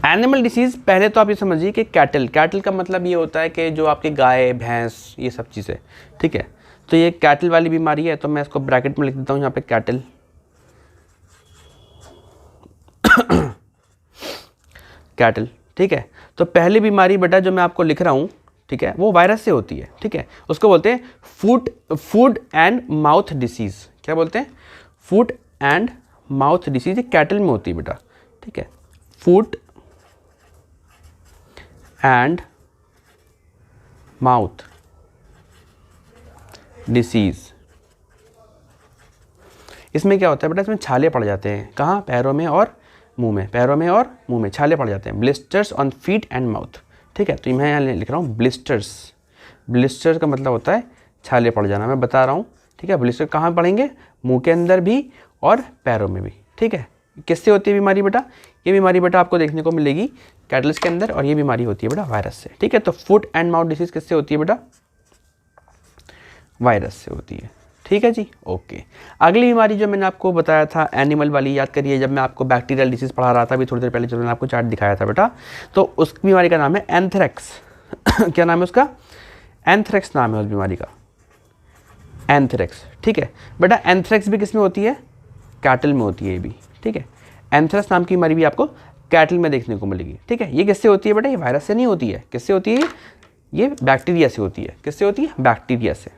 A: एनिमल डिसीज़ पहले तो आप ये समझिए कि कैटल का मतलब ये होता है कि जो आपके गाय भैंस ये सब चीज़ें। ठीक है, तो ये कैटल वाली बीमारी है, तो मैं इसको ब्रैकेट में लिख देता हूँ यहाँ पे कैटल। कैटल, ठीक है। तो पहली बीमारी बेटा जो मैं आपको लिख रहा हूँ, ठीक है, वो वायरस से होती है। ठीक है, उसको बोलते हैं फूड एंड माउथ डिसीज़। क्या बोलते हैं? Food and mouth disease. ये कैटल में होती है बेटा। ठीक है, फूड एंड माउथ डिसीज़। इसमें क्या होता है बेटा, इसमें छाले पड़ जाते हैं। कहाँ? पैरों में और मुंह में। पैरों में और मुंह में छाले पड़ जाते हैं। Blisters on feet and mouth. ठीक है, तो मैं यहाँ लिख रहा हूँ ब्लिस्टर्स। ब्लिस्टर का मतलब होता है छाले पड़ जाना, मैं बता रहा हूँ। ठीक है, ब्लिस्टर कहाँ पड़ेंगे? मुंह के अंदर भी और पैरों में भी। ठीक है, किससे होती है बीमारी बेटा? ये बीमारी बेटा आपको देखने को मिलेगी कैटल्स के अंदर, और ये बीमारी होती है बेटा वायरस से। ठीक है, तो फुट एंड माउथ डिसीज़ किससे होती है बेटा? वायरस से होती है। ठीक है जी, ओके। अगली बीमारी जो मैंने आपको बताया था एनिमल वाली, याद करिए जब मैं आपको बैक्टीरियल डिसीज़ पढ़ा रहा था अभी थोड़ी देर पहले, जब मैंने आपको चार्ट दिखाया था बेटा, तो उस बीमारी का नाम है एंथ्रेक्स। क्या नाम है उसका? एंथ्रेक्स नाम है उस बीमारी का, एंथ्रेक्स। ठीक है बेटा, एंथ्रेक्स भी किस में होती है? कैटल में होती है ये भी। ठीक है, एंथ्रेक्स नाम की बीमारी भी आपको कैटल में देखने को मिलेगी। ठीक है, ये किससे होती है बेटा? ये वायरस से नहीं होती है। किससे होती है? ये बैक्टीरिया से होती है। किससे होती है? बैक्टीरिया से।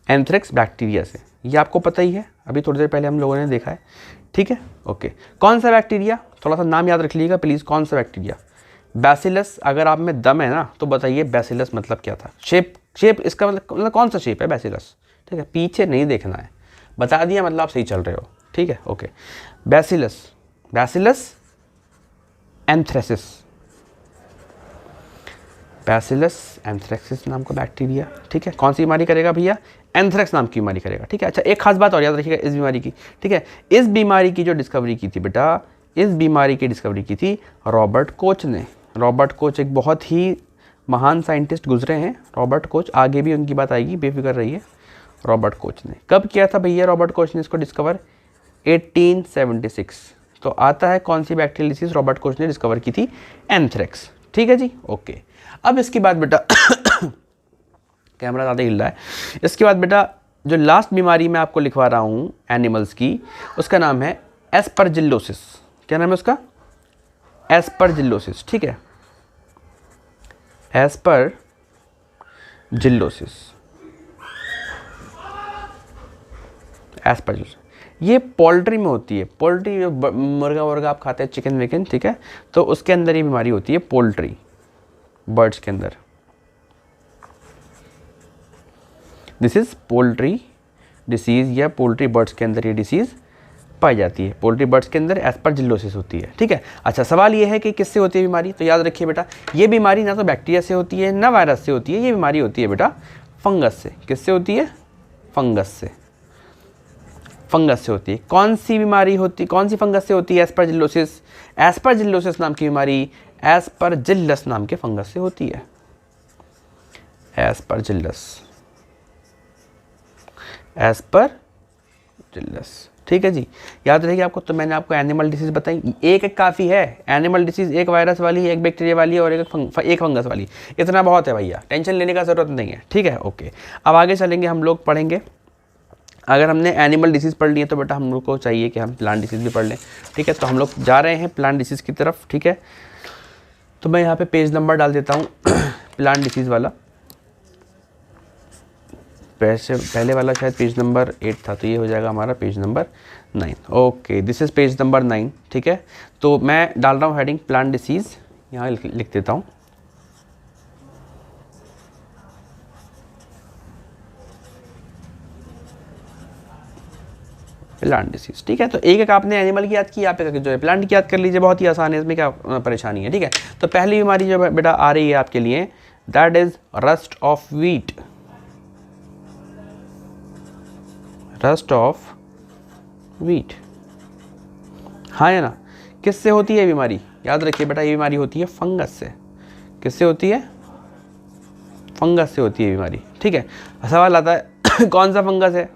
A: एंथ्रेक्स बैक्टीरिया से, ये आपको पता ही है, अभी थोड़ी देर पहले हम लोगों ने देखा है। ठीक है, ओके। कौन सा बैक्टीरिया? थोड़ा सा नाम याद रख लीजिएगा प्लीज़। कौन सा बैक्टीरिया? बैसिलस। अगर आप में दम है ना तो बताइए बैसिलस मतलब क्या था? शेप इसका मतलब कौन सा शेप है बैसिलस? ठीक है, पीछे नहीं देखना है, बता दिया मतलब आप सही चल रहे हो। ठीक है, ओके। Bacillus anthracis. बैसिलस एंथ्रेक्सिस नाम का बैक्टीरिया। ठीक है, कौन सी बीमारी करेगा भैया? एंथ्रेक्स नाम की बीमारी करेगा। ठीक है, अच्छा एक खास बात और याद रखिएगा इस बीमारी की। ठीक है, इस बीमारी की जो डिस्कवरी की थी बेटा, इस बीमारी की डिस्कवरी की थी रॉबर्ट कोच ने। रॉबर्ट कोच एक बहुत ही महान साइंटिस्ट गुजरे हैं, रॉबर्ट कोच। आगे भी उनकी बात आएगी, बेफिक्र रहिए। रॉबर्ट कोच ने कब किया था भैया रॉबर्ट कोच ने इसको डिस्कवर? 1876। तो आता है कौन सी बैक्टीरियल डिसीज रॉबर्ट कोच ने डिस्कवर की थी? एंथ्रेक्स। ठीक है जी, ओके। अब इसके बाद बेटा कैमरा ज़्यादा हिल रहा है। इसके बाद बेटा जो लास्ट बीमारी मैं आपको लिखवा रहा हूँ एनिमल्स की, उसका नाम है एस्परजिलोसिस। क्या नाम है उसका? एस्परजिलोसिस। ठीक है, एस्परजिलोसिस। एस्परजिलोसिस ये पोल्ट्री में होती है। पोल्ट्री मुर्गा वर्गा आप खाते हैं, चिकन विकन, ठीक है, तो उसके अंदर ये बीमारी होती है, पोल्ट्री बर्ड्स के अंदर। दिस इज पोल्ट्री डिसीज़, या पोल्ट्री बर्ड्स के अंदर ये डिसीज़ पाई जाती है। पोल्ट्री बर्ड्स के अंदर एस्परजिलोसिस होती है। ठीक है, अच्छा सवाल ये है कि किससे होती है बीमारी? तो याद रखिए बेटा, ये बीमारी ना तो बैक्टीरिया से होती है ना वायरस से होती है, ये बीमारी होती है बेटा फंगस से। किससे होती है? फंगस से। फंगस से होती है। कौन सी बीमारी होती, कौन सी फंगस से होती है? एस्परजिलोसिस। एस्परजिलोसिस नाम की बीमारी एस्परजिलस नाम के फंगस से होती है। Aspergillus, Aspergillus. ठीक है जी, याद रहेगी आपको। तो मैंने आपको एनिमल डिसीज़ बताई, एक एक काफ़ी है। एनिमल डिसीज़ एक वायरस वाली है, एक बैक्टीरिया वाली है और एक फंगस वाली। इतना बहुत है भैया, टेंशन लेने का ज़रूरत नहीं है, ठीक है। ओके, अब आगे चलेंगे, हम लोग पढ़ेंगे। अगर हमने एनिमल डिसीज़ पढ़ ली है तो बेटा हम लोग को चाहिए कि हम प्लांट डिसीज़ भी पढ़ लें, ठीक है। तो हम लोग जा रहे हैं प्लांट डिसीज़ की तरफ, ठीक है। तो मैं यहाँ पे पेज नंबर डाल देता हूँ प्लांट डिसीज़ वाला। पहले वाला शायद पेज नंबर 8 था, तो ये हो जाएगा हमारा page number 9। Okay, this is page number 9, ठीक है। तो मैं डाल रहा हूँ हेडिंग प्लांट डिसीज़, यहाँ लिख देता हूँ प्लांट डिसीज़, ठीक है। तो एक एक आपने एनिमल की याद की, आप जो है प्लांट की याद कर लीजिए, बहुत ही आसान है, इसमें क्या परेशानी है, ठीक है। तो पहली बीमारी जो बेटा आ रही है आपके लिए, that is rust of wheat. Rust of wheat, हाँ है ना। किससे होती है बीमारी, याद रखिए बेटा, ये बीमारी होती है फंगस से। किससे होती है, फंगस से होती है बीमारी, ठीक है। सवाल आता है कौन सा फंगस है,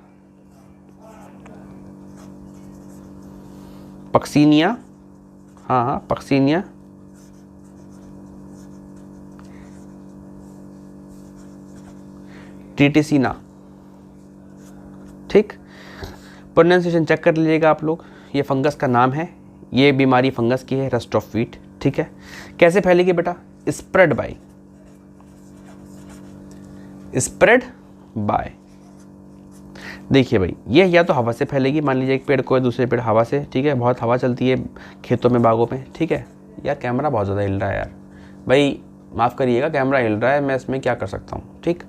A: पक्सीनिया, हाँ पक्सीनिया, ट्रिटिसिना, ठीक। प्रोनाउंसिएशन चेक कर लीजिएगा आप लोग, ये फंगस का नाम है, ये बीमारी फंगस की है, रस्ट ऑफ व्हीट, ठीक है। कैसे फैलेगी बेटा, स्प्रेड बाय, स्प्रेड बाय। देखिए भाई, ये या तो हवा से फैलेगी, मान लीजिए एक पेड़ को है, दूसरे पेड़ हवा से, ठीक है। बहुत हवा चलती है खेतों में, बागों में, ठीक है। यार कैमरा बहुत ज़्यादा हिल रहा है यार, भाई माफ़ करिएगा, कैमरा हिल रहा है, मैं इसमें क्या कर सकता हूँ, ठीक।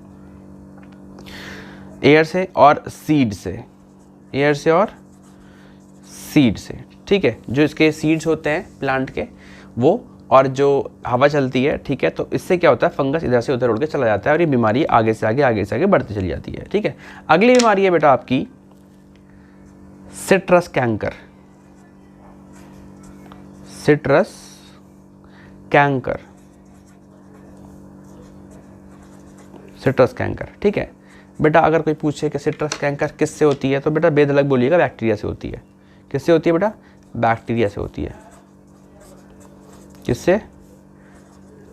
A: एयर से और सीड से, एयर से और सीड से, ठीक है। जो इसके सीड्स होते हैं प्लांट के वो, और जो हवा चलती है, ठीक है। तो इससे क्या होता है, फंगस इधर से उधर उड़ के चला जाता है और ये बीमारी आगे से आगे बढ़ती चली जाती है, ठीक है। अगली बीमारी है बेटा आपकी citrus canker, citrus canker, citrus canker, ठीक है। बेटा अगर कोई पूछे कि सिट्रस कैंकर किससे होती है, तो बेटा बेधड़क बोलिएगा बैक्टीरिया से होती है। किससे होती है बेटा, बैक्टीरिया से होती है। किससे,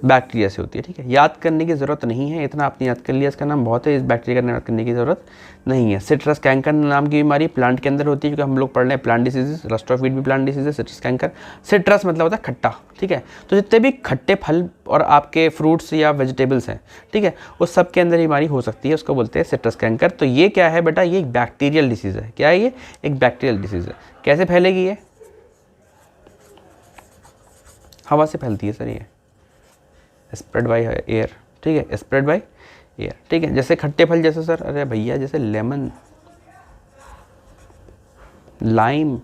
A: बैक्टीरिया से होती है, ठीक है। याद करने की ज़रूरत नहीं है, इतना आपने याद कर लिया, इसका नाम बहुत है, इस बैक्टीरिया का याद करने की ज़रूरत नहीं है। सिट्रस कैंकर नाम की बीमारी प्लांट के अंदर होती है, क्योंकि हम लोग पढ़ रहे हैं plant diseases, rust of wheat भी प्लांट डिसीज है, सिट्रस कैंकर। सिट्रस मतलब होता है खट्टा, ठीक है। तो जितने भी खट्टे फल और आपके फ्रूट्स या वेजिटेबल्स हैं, ठीक है, उस सब के अंदर बीमारी हो सकती है, उसको बोलते हैं सिट्रस कैंकर। तो ये क्या है बेटा, ये एक बैक्टीरियल डिसीज़ है। क्या है ये, एक बैक्टीरियल डिसीज़ है। कैसे फैलेगी ये, हवा से फैलती है सर, ये स्प्रेड बाय एयर, ठीक है, स्प्रेड बाय एयर, ठीक है। जैसे खट्टे फल, जैसे सर, अरे भैया जैसे लेमन, लाइम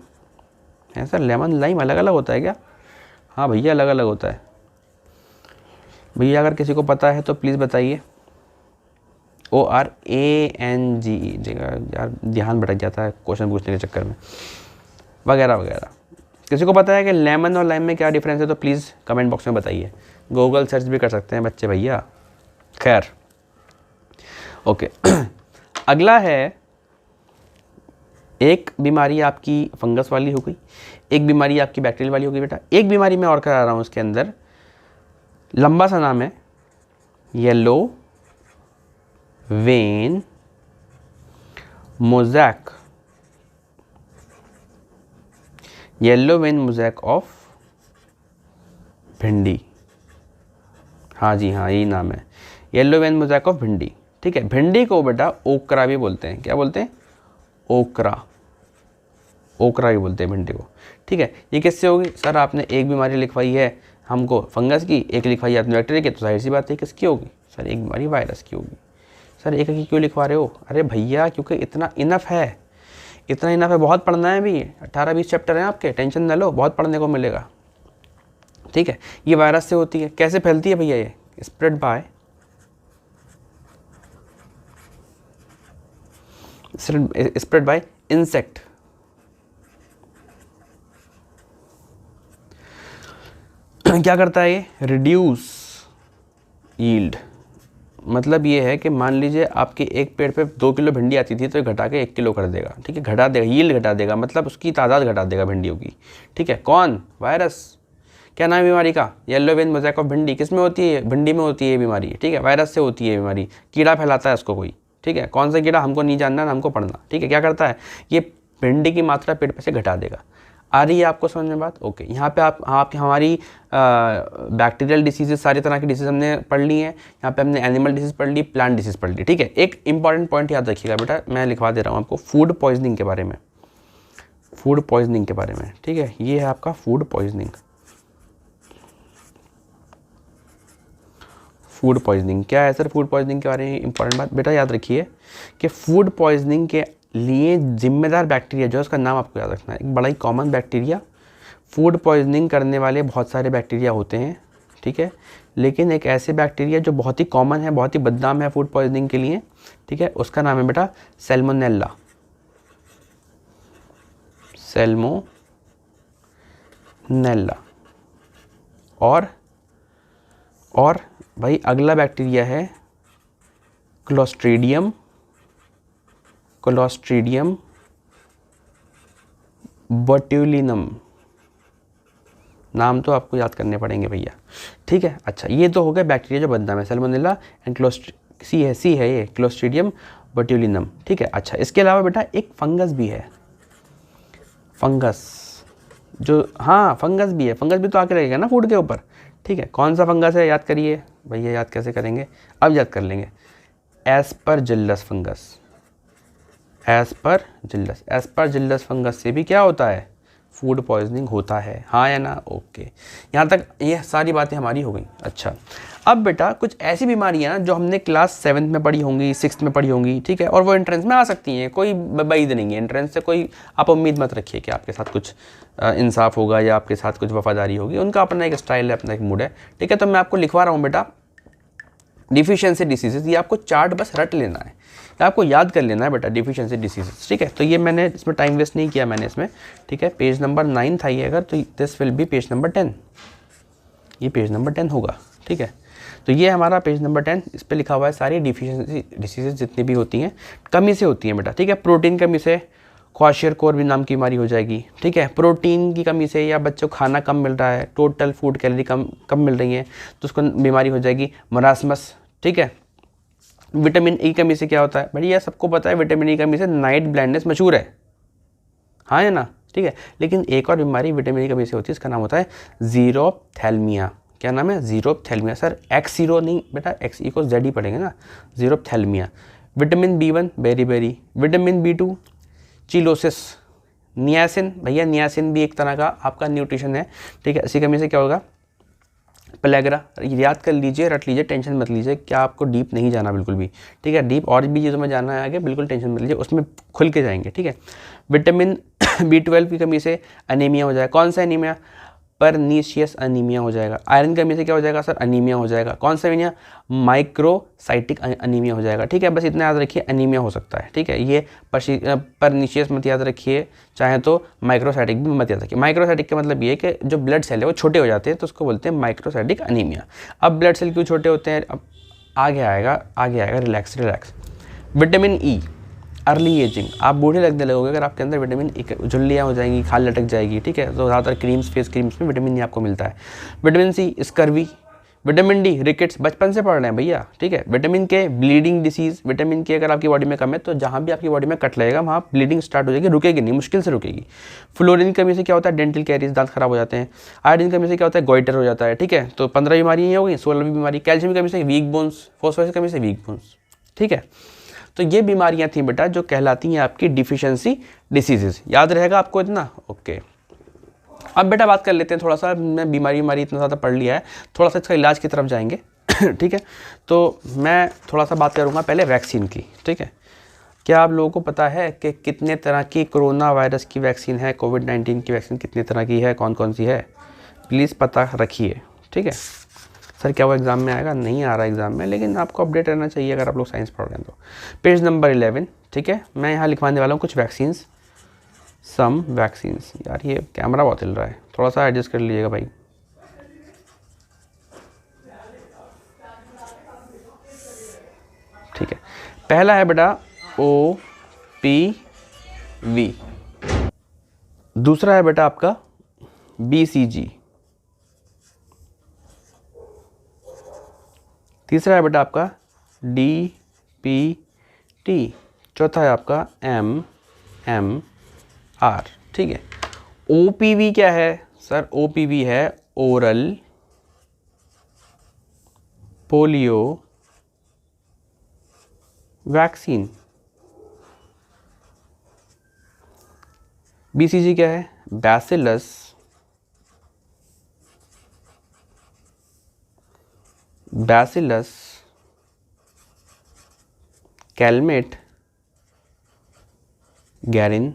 A: है सर, लेमन लाइम अलग अलग होता है क्या, हाँ भैया अलग अलग होता है भैया, अगर किसी को पता है तो प्लीज़ बताइए। ORANGE, यार ध्यान भटक जाता है क्वेश्चन पूछने के चक्कर में, वगैरह वगैरह। किसी को पता है कि लेमन और लाइम में क्या डिफरेंस है तो प्लीज़ कमेंट बॉक्स में बताइए। गूगल सर्च भी कर सकते हैं बच्चे भैया, खैर ओके। अगला है, एक बीमारी आपकी फंगस वाली हो गई, एक बीमारी आपकी बैक्टीरियल वाली हो गई बेटा। एक बीमारी मैं और करा रहा हूँ उसके अंदर, लंबा सा नाम है yellow vein mosaic, yellow vein mosaic of भिंडी, हाँ जी हाँ यही नाम है, येलो वेन मोज़ैक ऑफ भिंडी, ठीक है। भिंडी को बेटा ओकरा भी बोलते हैं, क्या बोलते हैं, ओकरा, ओकरा भी बोलते हैं भिंडी को, ठीक है। ये किससे होगी सर, आपने एक बीमारी लिखवाई है हमको फंगस की, एक लिखवाई है आपने बैक्टीरिया की, तो जाहिर सी बात है किसकी होगी सर, एक बीमारी वायरस की होगी। सर एक ही क्यों लिखवा रहे हो, अरे भैया क्योंकि इतना इनफ है, इतना इनफ है, बहुत पढ़ना है अभी, 18-20 चैप्टर हैं आपके, टेंशन न लो, बहुत पढ़ने को मिलेगा, ठीक है। ये वायरस से होती है। कैसे फैलती है भैया, ये spread by, spread by insect, क्या करता है ये, रिड्यूस यील्ड, मतलब ये है कि मान लीजिए आपके एक पेड़ पे 2 किलो भिंडी आती थी तो ये घटा के 1 किलो कर देगा, ठीक है, घटा देगा, यील्ड घटा देगा, मतलब उसकी तादाद घटा देगा भिंडियों की, ठीक है। कौन? वायरस। क्या नाम है बीमारी का? येलो वेन मोज़ेक ऑफ भिंडी। किस में होती है? भिंडी में होती है ये बीमारी, ठीक है, वायरस से होती है बीमारी, कीड़ा फैलाता है उसको कोई, ठीक है। कौन सा कीड़ा हमको नहीं जानना, हमको पढ़ना, ठीक है। क्या करता है? ये भिंडी की मात्रा पेट पे से घटा देगा। आ रही है आपको समझ में बात? ओके। यहाँ पे आप हमारी बैक्टीरियल डिसीजेज, सारी तरह की डिसीज हमने पढ़ ली हैं। यहाँ पे हमने एनिमल डिसीज पढ़ ली, प्लांट डिसीज पढ़ ली, ठीक है। एक इंपॉर्टेंट पॉइंट याद रखिएगा बेटा, मैं लिखवा दे रहा हूँ आपको, फूड पॉइजनिंग के बारे में, फूड पॉइजनिंग के बारे में, ठीक है। ये है आपका फूड पॉइजनिंग। फूड पॉइजनिंग क्या है सर? फूड पॉइजनिंग के बारे में इंपॉर्टेंट बात बेटा याद रखिए कि फूड पॉइजनिंग के लिए जिम्मेदार बैक्टीरिया जो है उसका नाम आपको याद रखना है। एक बड़ा ही कॉमन बैक्टीरिया, फूड पॉइजनिंग करने वाले बहुत सारे बैक्टीरिया होते हैं, ठीक है, लेकिन एक ऐसे बैक्टीरिया जो बहुत ही कॉमन है, बहुत ही बदनाम है फूड पॉइजनिंग के लिए, ठीक है, उसका नाम है बेटा सैल्मोनेला। सैल्मोनेला। और भाई अगला बैक्टीरिया है क्लोस्ट्रीडियम। Clostridium botulinum. नाम तो आपको याद करने पड़ेंगे भैया, ठीक है। अच्छा, ये तो हो गया बैक्टीरिया जो बदनाम है, सैल्मोनेला एंड सी है ये क्लोस्ट्रीडियम बोट्यूलिनम, ठीक है। अच्छा, इसके अलावा बेटा एक फंगस भी है, फंगस जो, हाँ फंगस भी है, फंगस भी तो आके रहेगा ना फूड के ऊपर, ठीक है। कौन सा फंगस है याद करिए भैया, याद कैसे करेंगे, अब याद कर लेंगे, एस्परजिलस फंगस। एस्परजिलस फंगस से भी क्या होता है? फूड पॉइजनिंग होता है, हाँ या ना? ओके, यहाँ तक ये सारी बातें हमारी हो गई। अच्छा, अब बेटा कुछ ऐसी बीमारियाँ जो हमने क्लास 7 में पढ़ी होंगी, 6 में पढ़ी होंगी, ठीक है, और वो एंट्रेंस में आ सकती हैं, कोई बैद नहीं है एंट्रेंस से, कोई आप उम्मीद मत रखिए कि आपके साथ कुछ इंसाफ होगा या आपके साथ कुछ वफादारी होगी, उनका अपना एक स्टाइल है, अपना एक मूड है, ठीक है। तो मैं आपको लिखवा रहा हूँ बेटा डिफिशियंसी डिसीजेज, ये आपको चार्ट बस रट लेना है, आपको याद कर लेना है बेटा, डिफिशियंसी डिसीजेज, ठीक है। तो ये मैंने इसमें टाइम वेस्ट नहीं किया मैंने इसमें, ठीक है। पेज नंबर 9 था ये, अगर तो this will be page number 10, ये पेज नंबर 10 होगा, ठीक है। तो ये हमारा पेज नंबर 10, इस पर लिखा हुआ है सारी डिफिशियंसी डिसीजेज जितनी भी होती हैं, कमी से होती हैं बेटा, ठीक है। प्रोटीन कमी से क्वाशियरकोर भी नाम की बीमारी हो जाएगी, ठीक है। प्रोटीन की कमी से या बच्चों को खाना कम मिल रहा है, टोटल फूड कैलोरी कम मिल रही है, तो उसको बीमारी हो जाएगी मरासमस, ठीक है। विटामिन ई कमी से क्या होता है भैया, सबको पता है विटामिन ई कमी से नाइट ब्लाइंडनेस मशहूर है, हाँ है ना, ठीक है। लेकिन एक और बीमारी विटामिन ई कमी से होती है, इसका नाम होता है ज़ीरोप्थैल्मिया। क्या नाम है? ज़ीरोप्थैल्मिया। सर एक्स ज़ीरो नहीं बेटा, एक्स ई को जेड ही पढ़ेंगे ना, xerophthalmia. Vitamin B1 beriberi, vitamin B2 cheilosis, niacin भैया, नियासिन भी एक तरह का आपका न्यूट्रिशन है, ठीक है। इसी कमी से क्या होगा? प्लेगरा। याद कर लीजिए, रट लीजिए, टेंशन मत लीजिए, क्या आपको डीप नहीं जाना बिल्कुल भी, ठीक है। डीप और भी चीज़ों में जाना है आगे, बिल्कुल टेंशन मत लीजिए, उसमें खुल के जाएंगे, ठीक है। विटामिन B12 की कमी से अनीमिया हो जाएगा। कौन सा अनीमिया? परनीशियस अनीमिया हो जाएगा। आयरन की कमी से क्या हो जाएगा सर? अनीमिया हो जाएगा। कौन सा अनीमिया? माइक्रोसाइटिक अनीमिया हो जाएगा, ठीक है। बस इतना याद रखिए, अनीमिया हो सकता है, ठीक है। ये परनीशियस मत याद रखिए, चाहे तो माइक्रोसाइटिक भी मत याद रखिए। माइक्रोसाइटिक का मतलब ये है कि जो ब्लड सेल है वो छोटे हो जाते हैं, तो उसको बोलते हैं माइक्रोसाइटिक अनीमिया। अब ब्लड सेल क्यों छोटे होते हैं? अब आगे आएगा, relax. Vitamin E, early ageing, आप बूढ़े लगने लगोगे अगर आपके अंदर विटामिन ई, झुर्रियाँ हो जाएंगी, खाल लटक जाएगी, ठीक है। तो ज़्यादातर क्रीम्स, फेस क्रीम्स में विटामिन ई आपको मिलता है। Vitamin C scurvy, vitamin D rickets, बचपन से पढ़ रहे हैं भैया, ठीक है। विटामिन के ब्लीडिंग डिसीज़, विटामिन के अगर आपकी बॉडी में कम है तो जहाँ भी आपकी बॉडी में कट लगेगा वहाँ ब्लीडिंग स्टार्ट हो जाएगी, रुकेगी नहीं, मुश्किल से रुकेगी। फ्लोरीन की कमी से क्या होता है? डेंटल कैरीज, दांत खराब हो जाते हैं। आयोडीन की कमी से क्या होता है? गोइटर हो जाता है, ठीक है। तो 15 बीमारियाँ हो गई, 16वीं बीमारी। कैल्शियम की कमी से वीक बोन्स, फॉस्फोरस की कमी से वीक बोन्स, ठीक है। तो ये बीमारियां थी बेटा जो कहलाती हैं आपकी डिफिशियंसी डिसीजेज। याद रहेगा आपको इतना? ओके। अब बेटा बात कर लेते हैं थोड़ा सा, मैं बीमारी इतना ज़्यादा पढ़ लिया है, थोड़ा सा इसका इलाज की तरफ जाएंगे ठीक है। तो मैं थोड़ा सा बात करूँगा पहले वैक्सीन की, ठीक है। क्या आप लोगों को पता है कि कितने तरह की कोरोना वायरस की वैक्सीन है, कोविड-19 की वैक्सीन कितने तरह की है, कौन कौन सी है? प्लीज़ पता रखिए, ठीक है। सर क्या वो एग्ज़ाम में आएगा? नहीं आ रहा एग्ज़ाम में, लेकिन आपको अपडेट रहना चाहिए अगर आप लोग साइंस पढ़ रहे हैं तो। पेज नंबर 11, ठीक है। मैं यहाँ लिखवाने वाला हूँ कुछ वैक्सीन्स, सम वैक्सीन्स। यार ये कैमरा बहुत हिल रहा है, थोड़ा सा एडजस्ट कर लीजिएगा भाई। पहला है बेटा ओ पी वी, दूसरा है बेटा आपका बी सी जी, तीसरा है बेटा आपका डी पी टी, चौथा है आपका एम एम आर। ठीक है, ओ पी वी क्या है सर? ओ पी वी है ओरल पोलियो वैक्सीन। बीसीजी क्या है? Bacillus bacillus Calmette Guerin.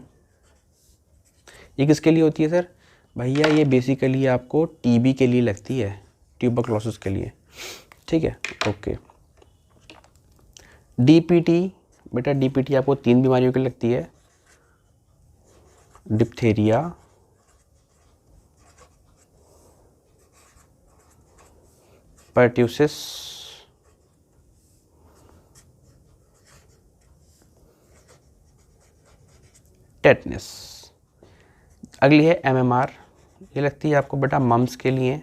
A: ये किसके लिए होती है सर? भैया ये बेसिकली आपको टीबी के लिए लगती है, ट्यूबरक्लोसिस के लिए। ठीक है, ओके। डीपीटी बेटा, डीपीटी आपको 3 बीमारियों की लगती है, डिप्थेरिया, पर्ट्यूसिस, टेटनस। अगली है एमएमआर, ये लगती है आपको बेटा मम्स के लिए।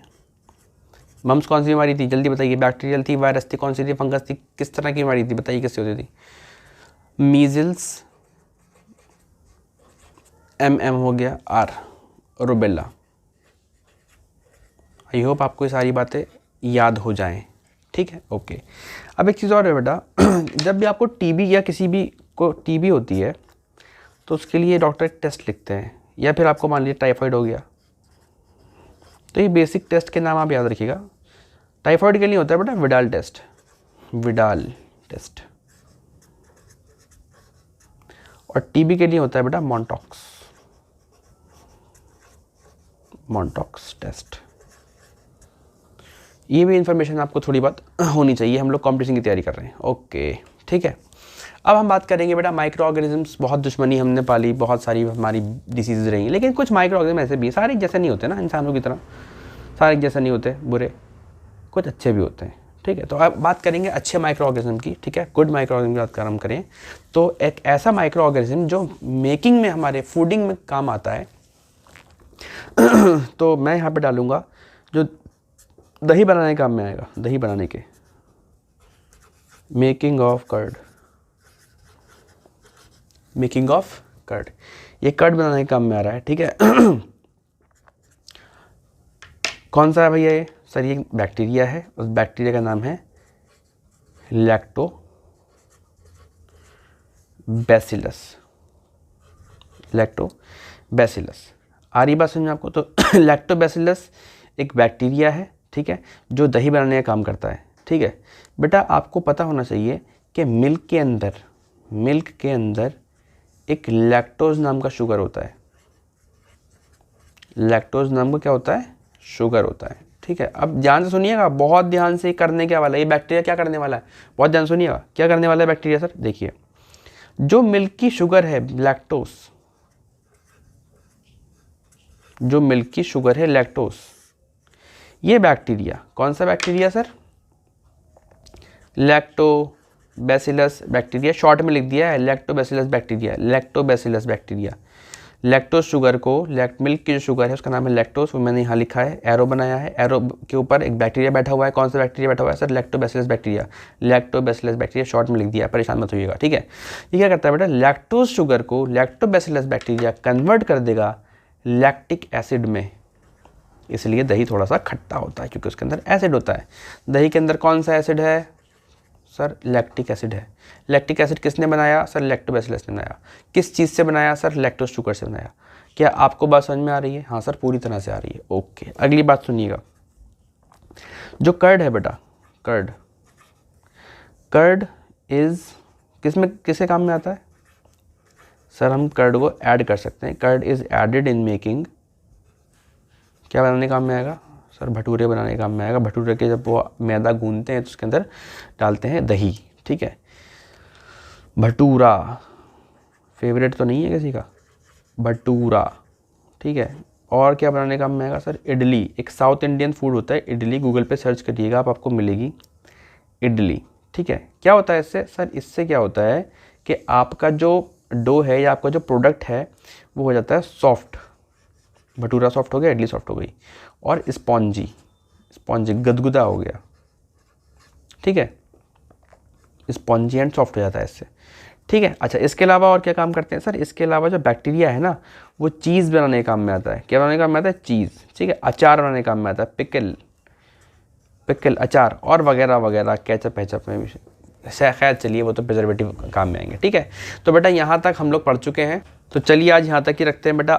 A: मम्स कौन सी बीमारी थी जल्दी बताइए? बैक्टीरियल थी, वायरस थी, कौन सी थी, फंगस थी, किस तरह की बीमारी थी बताइए, किससे होती थी? मीजल्स, एम हो गया आर, रूबेला। आई होप आपको ये सारी बातें याद हो जाएं। ठीक है, ओके। अब एक चीज़ और है बेटा, जब भी आपको टीबी या किसी भी को टीबी होती है तो उसके लिए डॉक्टर एक टेस्ट लिखते हैं, या फिर आपको मान लीजिए टाइफाइड हो गया तो ये बेसिक टेस्ट के नाम आप याद रखिएगा। टाइफाइड के लिए होता है बेटा विडाल टेस्ट, विडाल टेस्ट, और टीबी के लिए होता है बेटा मॉन्टॉक्स, मॉन्टॉक्स टेस्ट। ये भी इंफॉर्मेशन आपको थोड़ी बहुत होनी चाहिए, हम लोग कॉम्पिटिशन की तैयारी कर रहे हैं। ओके, ठीक है। अब हम बात करेंगे बेटा माइक्रो ऑर्गेनिजम्स। बहुत दुश्मनी हमने पाली, बहुत सारी हमारी डिसीज़ रही, लेकिन कुछ माइक्रो ऑर्गेनिज्म ऐसे भी हैं, सारे एक जैसे नहीं होते ना, इंसानों की तरह सारे एक जैसे नहीं होते बुरे, कुछ अच्छे भी होते हैं। ठीक है, तो अब बात करेंगे अच्छे माइक्रो ऑर्गेनिज्म की। ठीक है, गुड माइक्रो ऑर्गेनिज्म की बात कर हम करें तो एक ऐसा माइक्रो ऑर्गेनिज्म जो मेकिंग में, हमारे फूडिंग में काम आता है तो मैं यहाँ पे डालूंगा जो दही बनाने के काम में आएगा, दही बनाने के, making of curd, making of curd, ये कर्ड बनाने के काम में आ रहा है। ठीक है कौन सा है भैया ये? सर ये बैक्टीरिया है, उस बैक्टीरिया का नाम है लैक्टोबैसिलस, लैक्टोबैसिलस। आ रही बात समझ में आपको? तो लैक्टोबैसिलस एक बैक्टीरिया है, ठीक है, जो दही बनाने का काम करता है। ठीक है बेटा, आपको पता होना चाहिए कि मिल्क के अंदर एक लैक्टोज नाम का शुगर होता है। लैक्टोज नाम का क्या होता है? शुगर होता है। ठीक है, अब ध्यान से सुनिएगा, बहुत ध्यान से करने क्या वाला है ये बैक्टीरिया, क्या करने वाला है, बहुत ध्यान सुनिएगा, क्या करने वाला है बैक्टीरिया सर? देखिए, जो मिल्क की शुगर है लैक्टोज, जो मिल्क की शुगर है लैक्टोज, ये बैक्टीरिया, कौन सा bacteria sir? Lactobacillus bacteria, short में लिख दिया है lactobacillus bacteria, lactobacillus bacteria. Lactose sugar को, मिल्क की जो शुगर है उसका नाम है लैक्टोज, वो मैंने यहाँ लिखा है, एरो बनाया है, एरो के ऊपर एक बैक्टीरिया बैठा हुआ है। कौन सा बैक्टीरिया बैठा हुआ है sir? Lactobacillus bacteria, lactobacillus bacteria short में लिख दिया है, परेशान मत होइएगा। ठीक है, ये क्या करता है बेटा? लैक्टोज शुगर को लैक्टोबैसिलस बैक्टीरिया कन्वर्ट कर देगा लैक्टिक एसिड में, इसलिए दही थोड़ा सा खट्टा होता है क्योंकि उसके अंदर एसिड होता है। दही के अंदर कौन सा एसिड है सर? लैक्टिक एसिड है। लैक्टिक एसिड किसने बनाया सर? लैक्टोबैसिलस ने बनाया। किस चीज़ से बनाया सर? लैक्टोज शुगर से बनाया। क्या आपको बात समझ में आ रही है? हाँ सर, पूरी तरह से आ रही है। ओके, अगली बात सुनिएगा, जो कर्ड है बेटा, कर्ड इज किसके काम में आता है सर? हम कर्ड को ऐड कर सकते हैं। Curd is added in making, क्या बनाने काम में आएगा सर? भटूरे बनाने काम में आएगा। भटूरे के जब वो मैदा गूंदते हैं तो उसके अंदर डालते हैं दही। ठीक है, भटूरा फेवरेट तो नहीं है किसी का, भटूरा। ठीक है, और क्या बनाने काम में आएगा सर? इडली, एक साउथ इंडियन फूड होता है इडली, गूगल पे सर्च करिएगा आप, आपको मिलेगी इडली। ठीक है। क्या होता है इससे सर, इससे क्या होता है कि आपका जो डो है या आपका जो प्रोडक्ट है वो हो जाता है सॉफ्ट, भटूरा सॉफ्ट हो गया, इडली सॉफ्ट हो गई, और स्पॉन्जी, स्पॉन्जी गदगुदा हो गया, ठीक है, स्पॉन्जी एंड सॉफ्ट हो जाता है इससे, ठीक है। अच्छा, इसके अलावा और क्या काम करते हैं सर, इसके अलावा जो बैक्टीरिया है ना वो चीज़ बनाने के काम में आता है। क्या बनाने का काम में आता है? चीज़, ठीक है। अचार बनाने का काम में आता है, पिकल, पिकल अचार, और वगैरह वगैरह, केचप वेचप में भी। खैर चलिए वो तो प्रिजर्वेटिव काम में आएंगे, ठीक है। तो बेटा यहाँ तक हम लोग पढ़ चुके हैं, तो चलिए आज यहाँ तक ही रखते हैं बेटा।